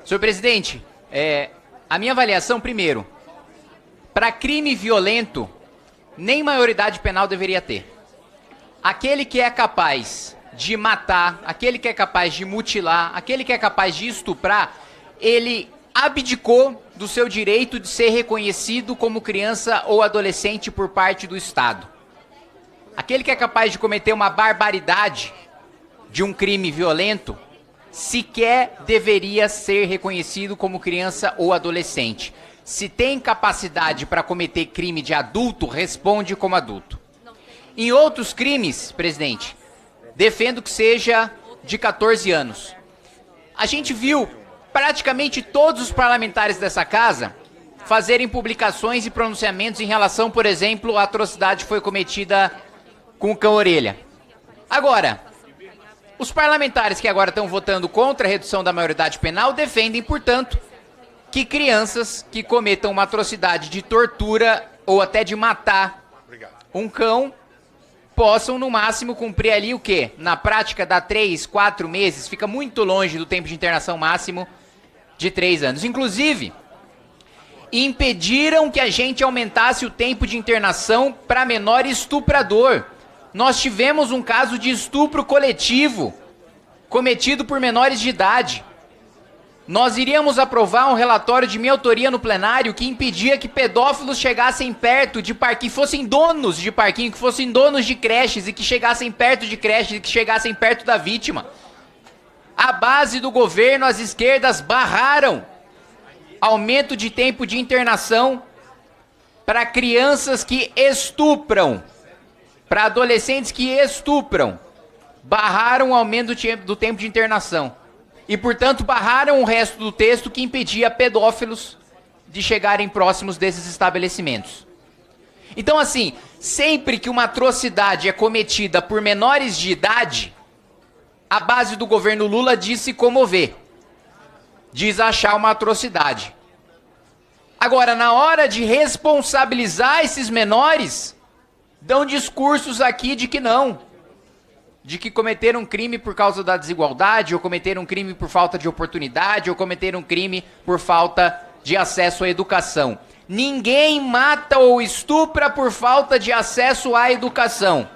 Senhor presidente, a minha avaliação, primeiro, para crime violento, nem maioridade penal deveria ter. Aquele que é capaz de matar, aquele que é capaz de mutilar, aquele que é capaz de estuprar, ele abdicou do seu direito de ser reconhecido como criança ou adolescente por parte do Estado. Aquele que é capaz de cometer uma barbaridade de um crime violento, sequer deveria ser reconhecido como criança ou adolescente. Se tem capacidade para cometer crime de adulto, responde como adulto. Em outros crimes, presidente, defendo que seja de 14 anos. A gente viu praticamente todos os parlamentares dessa casa fazerem publicações e pronunciamentos em relação, por exemplo, à atrocidade que foi cometida com o cão-orelha. Agora, os parlamentares que agora estão votando contra a redução da maioridade penal defendem, portanto, que crianças que cometam uma atrocidade de tortura ou até de matar um cão possam, no máximo, cumprir ali o quê? Na prática, dá 3, 4 meses, fica muito longe do tempo de internação máximo de 3 anos. Inclusive, impediram que a gente aumentasse o tempo de internação para menor estuprador. Nós tivemos um caso de estupro coletivo cometido por menores de idade. Nós iríamos aprovar um relatório de minha autoria no plenário que impedia que pedófilos chegassem perto de parquinho, fossem donos de parquinho, que fossem donos de creches e que chegassem perto de creches e que chegassem perto da vítima. A base do governo, as esquerdas barraram aumento de tempo de internação para crianças que estupram, para adolescentes que estupram. Barraram o aumento do tempo de internação. E, portanto, barraram o resto do texto que impedia pedófilos de chegarem próximos desses estabelecimentos. Então, assim, sempre que uma atrocidade é cometida por menores de idade, a base do governo Lula diz se comover, diz achar uma atrocidade. Agora, na hora de responsabilizar esses menores, dão discursos aqui de que não. De que cometeram crime por causa da desigualdade, ou cometeram crime por falta de oportunidade, ou cometeram crime por falta de acesso à educação. Ninguém mata ou estupra por falta de acesso à educação.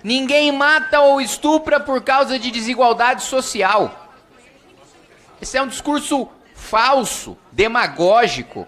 Ninguém mata ou estupra por causa de desigualdade social. Esse é um discurso falso, demagógico,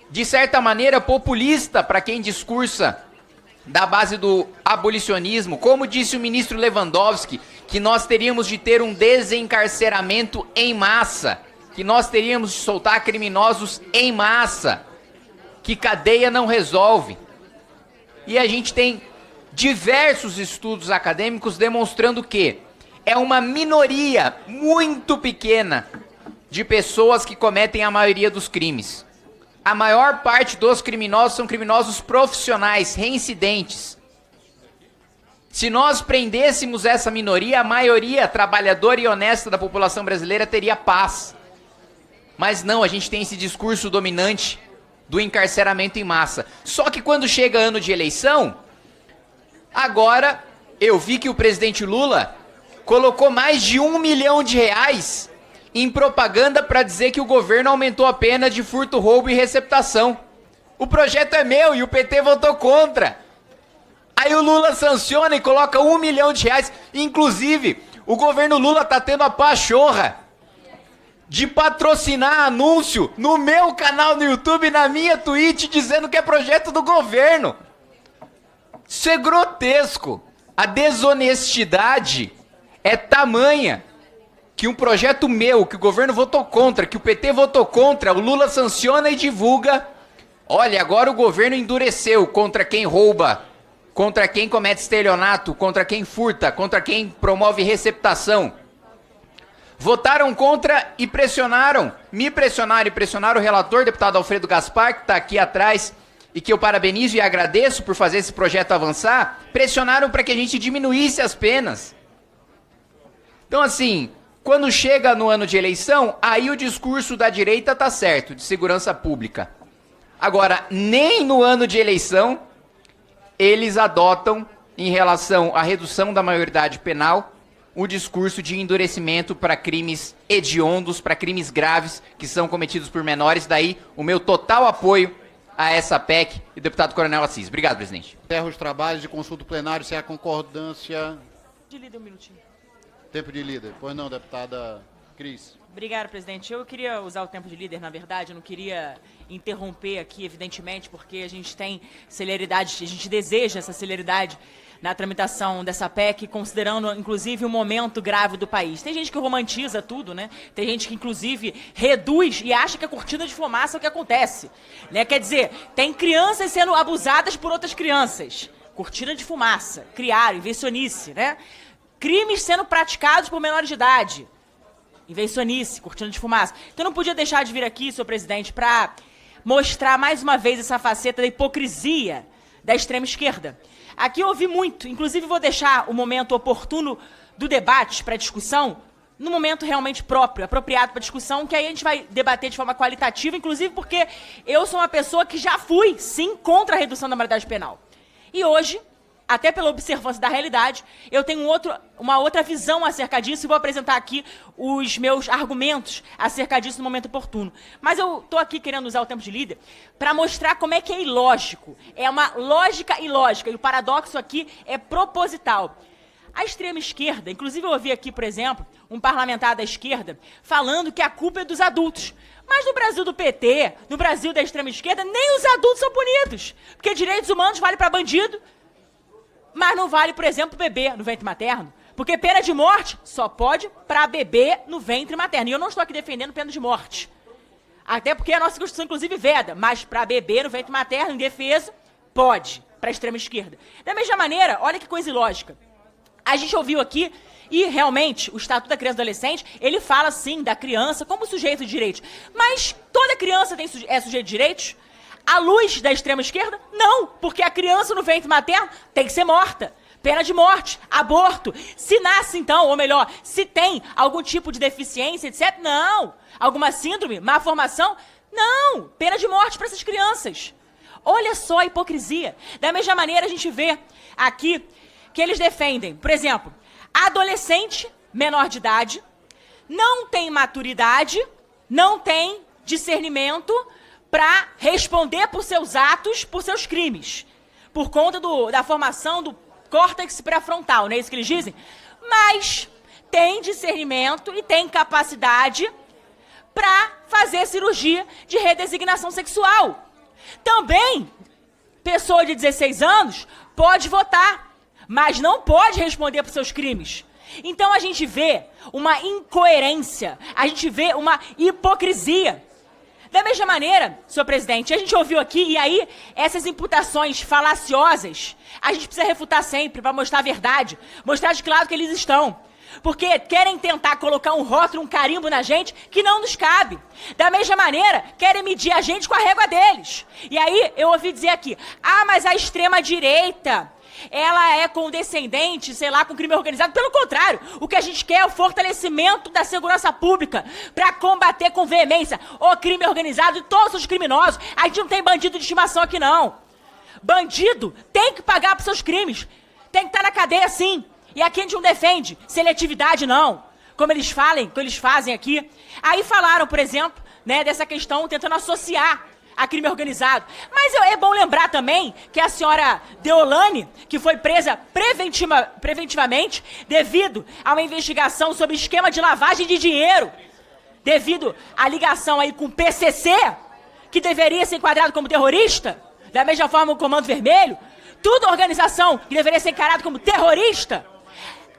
de certa maneira populista para quem discursa da base do abolicionismo. Como disse o ministro Lewandowski, que nós teríamos de ter um desencarceramento em massa, que nós teríamos de soltar criminosos em massa, que cadeia não resolve. E a gente tem diversos estudos acadêmicos demonstrando que é uma minoria muito pequena de pessoas que cometem a maioria dos crimes. A maior parte dos criminosos são criminosos profissionais, reincidentes. Se nós prendêssemos essa minoria, a maioria trabalhadora e honesta da população brasileira teria paz. Mas não, a gente tem esse discurso dominante do encarceramento em massa. Só que quando chega ano de eleição, agora eu vi que o presidente Lula colocou mais de R$1 milhão em propaganda para dizer que o governo aumentou a pena de furto, roubo e receptação. O projeto é meu e o PT votou contra. Aí o Lula sanciona e coloca R$1 milhão. Inclusive, o governo Lula tá tendo a pachorra de patrocinar anúncio no meu canal no YouTube, na minha Twitch, dizendo que é projeto do governo. Isso é grotesco. A desonestidade é tamanha que um projeto meu, que o governo votou contra, que o PT votou contra, o Lula sanciona e divulga. Olha, agora o governo endureceu contra quem rouba, contra quem comete estelionato, contra quem furta, contra quem promove receptação. Votaram contra e pressionaram, me pressionaram e pressionaram o relator, deputado Alfredo Gaspar, que está aqui atrás, e que eu parabenizo e agradeço por fazer esse projeto avançar, pressionaram para que a gente diminuísse as penas. Então, assim, quando chega no ano de eleição, aí o discurso da direita tá certo, de segurança pública. Agora, nem no ano de eleição, eles adotam, em relação à redução da maioridade penal, o discurso de endurecimento para crimes hediondos, para crimes graves que são cometidos por menores. Daí o meu total apoio a essa PEC e deputado Coronel Assis. Obrigado, presidente. Encerro os trabalhos de consulta plenário sem a concordância. De líder, um minutinho. Tempo de líder. Pois não, deputada Cris. Obrigada, presidente. Eu queria usar o tempo de líder, na verdade, eu não queria interromper aqui, evidentemente, porque a gente tem celeridade, a gente deseja essa celeridade na tramitação dessa PEC, considerando, inclusive, o momento grave do país. Tem gente que romantiza tudo, né? Tem gente que, inclusive, reduz e acha que a cortina de fumaça é o que acontece, né? Quer dizer, tem crianças sendo abusadas por outras crianças. Cortina de fumaça, criaram, invencionice, né? Crimes sendo praticados por menores de idade. Invencionice, cortina de fumaça. Então eu não podia deixar de vir aqui, senhor presidente, para mostrar mais uma vez essa faceta da hipocrisia da extrema esquerda. Aqui eu ouvi muito, inclusive vou deixar o momento oportuno do debate para discussão no momento realmente próprio, apropriado para discussão, que aí a gente vai debater de forma qualitativa, inclusive porque eu sou uma pessoa que já fui, sim, contra a redução da maioridade penal. E hoje, até pela observância da realidade, eu tenho uma outra visão acerca disso e vou apresentar aqui os meus argumentos acerca disso no momento oportuno. Mas eu estou aqui querendo usar o tempo de líder para mostrar como é que é ilógico. É uma lógica ilógica e o paradoxo aqui é proposital. A extrema esquerda, inclusive eu ouvi aqui, por exemplo, um parlamentar da esquerda falando que a culpa é dos adultos. Mas no Brasil do PT, no Brasil da extrema esquerda, nem os adultos são punidos. Porque direitos humanos valem para bandido, mas não vale, por exemplo, bebê no ventre materno. Porque pena de morte só pode para bebê no ventre materno. E eu não estou aqui defendendo pena de morte. Até porque a nossa Constituição, inclusive, veda. Mas para bebê no ventre materno, indefeso, pode, para a extrema esquerda. Da mesma maneira, olha que coisa ilógica. A gente ouviu aqui, e realmente, o Estatuto da Criança e do Adolescente, ele fala, sim, da criança como sujeito de direitos. Mas toda criança é sujeito de direitos? À luz da extrema esquerda? Não, porque a criança no ventre materno tem que ser morta. Pena de morte, aborto. Se nasce, então, ou melhor, se tem algum tipo de deficiência, etc., não. Alguma síndrome, má formação? Não. Pena de morte para essas crianças. Olha só a hipocrisia. Da mesma maneira, a gente vê aqui que eles defendem, por exemplo, adolescente menor de idade, não tem maturidade, não tem discernimento para responder por seus atos, por seus crimes, por conta da formação do córtex pré-frontal, não é isso que eles dizem? Mas tem discernimento e tem capacidade para fazer cirurgia de redesignação sexual. Também, pessoa de 16 anos pode votar, mas não pode responder por seus crimes. Então a gente vê uma incoerência, a gente vê uma hipocrisia. Da mesma maneira, senhor presidente, a gente ouviu aqui, e aí essas imputações falaciosas, a gente precisa refutar sempre para mostrar a verdade, mostrar de claro que eles estão. Porque querem tentar colocar um rótulo, um carimbo na gente que não nos cabe. Da mesma maneira, querem medir a gente com a régua deles. E aí eu ouvi dizer aqui, mas a extrema-direita, ela é condescendente, sei lá, com crime organizado. Pelo contrário, o que a gente quer é o fortalecimento da segurança pública para combater com veemência o crime organizado e todos os criminosos. A gente não tem bandido de estimação aqui, não. Bandido tem que pagar por seus crimes. Tem que estar na cadeia, sim. E aqui a gente não defende seletividade, não. Como eles fazem aqui. Aí falaram, por exemplo, né, dessa questão tentando associar a crime organizado. Mas é bom lembrar também que a senhora Deolane, que foi presa preventivamente devido a uma investigação sobre esquema de lavagem de dinheiro, devido à ligação aí com o PCC, que deveria ser enquadrado como terrorista, da mesma forma o Comando Vermelho, tudo organização que deveria ser encarado como terrorista.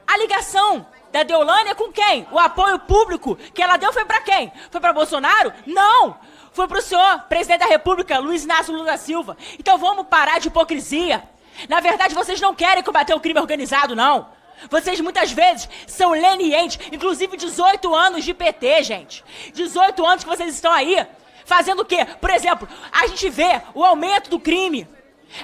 A ligação da Deolane é com quem? O apoio público que ela deu foi para quem? Foi para Bolsonaro? Não! Foi para o senhor, presidente da República, Luiz Inácio Lula da Silva. Então vamos parar de hipocrisia. Na verdade, vocês não querem combater o crime organizado, não. Vocês muitas vezes são lenientes, inclusive 18 anos de PT, gente. 18 anos que vocês estão aí, fazendo o quê? Por exemplo, a gente vê o aumento do crime.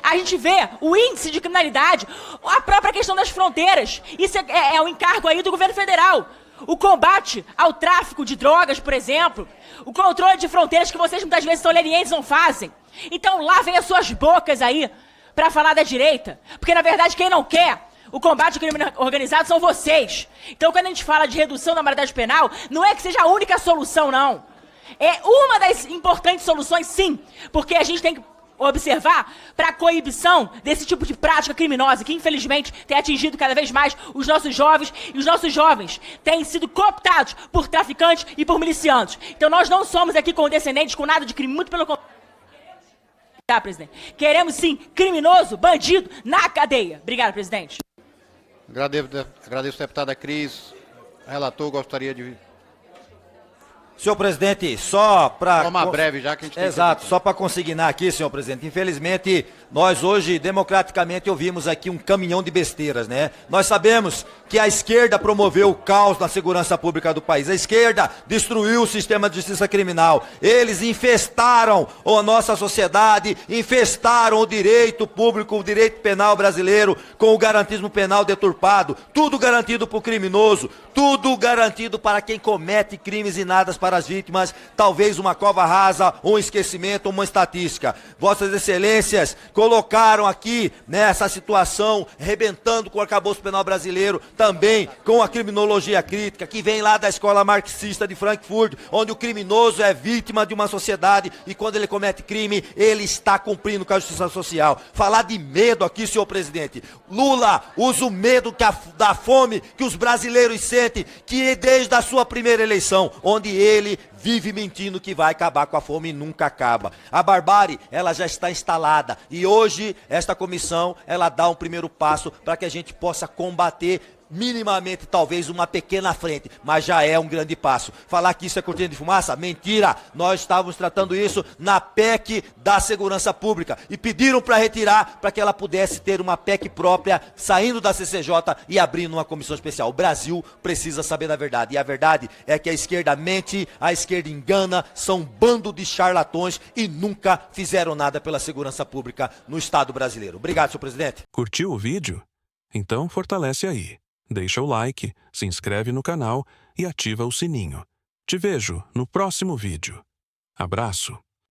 A gente vê o índice de criminalidade, a própria questão das fronteiras. Isso é um encargo aí do governo federal. O combate ao tráfico de drogas, por exemplo. O controle de fronteiras que vocês muitas vezes são lenientes, não fazem. Então lavem as suas bocas aí pra falar da direita. Porque na verdade quem não quer O combate ao crime organizado são vocês. Então, quando a gente fala de redução da maioridade penal, não é que seja a única solução, não. É uma das importantes soluções, sim, porque a gente tem que observar para a coibição desse tipo de prática criminosa que, infelizmente, tem atingido cada vez mais os nossos jovens, e os nossos jovens têm sido cooptados por traficantes e por milicianos. Então, nós não somos aqui condescendentes com nada de crime, muito pelo contrário. Tá, presidente? Queremos, sim, criminoso, bandido, na cadeia. Obrigado, presidente. Agradeço, deputada Cris. Relator, gostaria de... Senhor presidente, só para... Forma breve, já que a gente tem... Exato, só para consignar aqui, senhor presidente. Infelizmente, nós hoje, democraticamente, ouvimos aqui um caminhão de besteiras, né? Nós sabemos que a esquerda promoveu o caos na segurança pública do país. A esquerda destruiu o sistema de justiça criminal. Eles infestaram a nossa sociedade, infestaram o direito público, o direito penal brasileiro, com o garantismo penal deturpado. Tudo garantido para o criminoso, tudo garantido para quem comete crimes e nada para as vítimas, talvez uma cova rasa, um esquecimento, uma estatística. Vossas Excelências colocaram aqui nessa situação, arrebentando com o arcabouço penal brasileiro, também com a criminologia crítica, que vem lá da escola marxista de Frankfurt, onde o criminoso é vítima de uma sociedade e quando ele comete crime, ele está cumprindo com a justiça social. Falar de medo aqui, senhor presidente. Lula usa o medo da fome que os brasileiros sentem, que desde a sua primeira eleição, onde ele vive mentindo que vai acabar com a fome e nunca acaba. A barbárie, ela já está instalada e hoje esta comissão, ela dá um primeiro passo para que a gente possa combater minimamente, talvez uma pequena frente, mas já é um grande passo. Falar que isso é cortina de fumaça? Mentira! Nós estávamos tratando isso na PEC da segurança pública e pediram para retirar, para que ela pudesse ter uma PEC própria, saindo da CCJ e abrindo uma comissão especial. O Brasil precisa saber da verdade, e a verdade é que a esquerda mente, a esquerda engana, são um bando de charlatões e nunca fizeram nada pela segurança pública no Estado brasileiro. Obrigado, senhor presidente. Curtiu o vídeo? Então fortalece aí. Deixa o like, se inscreve no canal e ativa o sininho. Te vejo no próximo vídeo. Abraço.